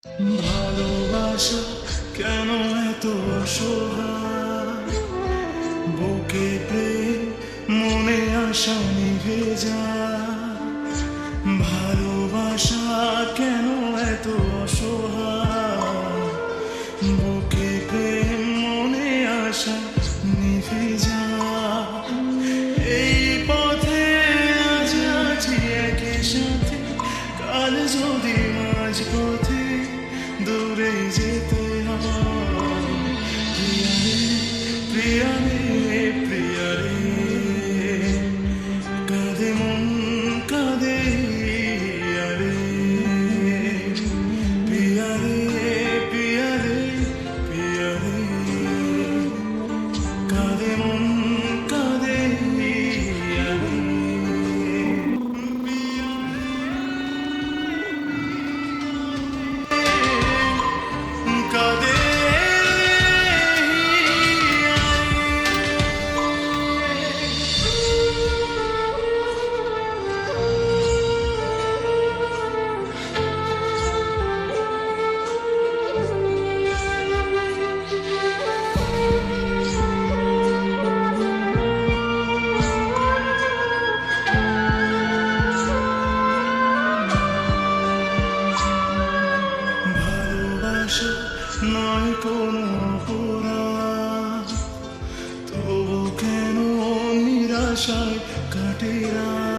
ভালোবাসা কেন এত অসহায়, বুকে প্রেম মনে আশা নিভে যায়। ভালোবাসা কেন এত অসহায়, বুকে প্রেম মনে আশা নিভে যায়। এই পথে আজ আছি একই সাথে, কাল যদি মাঝ পথে দূরে যেতে হয়। প্রিয়া রে, প্রিয়া রে, কাঁদে মন কাঁদে রে। প্রিয়া রে, প্রিয়া রে, প্রিয়া রে, কাঁদে মন কাঁদে রে। কাঁদে ভালোবাসা নয় কোনো অপরাধ, তবু কেন নিরাশায় কাটে রাত।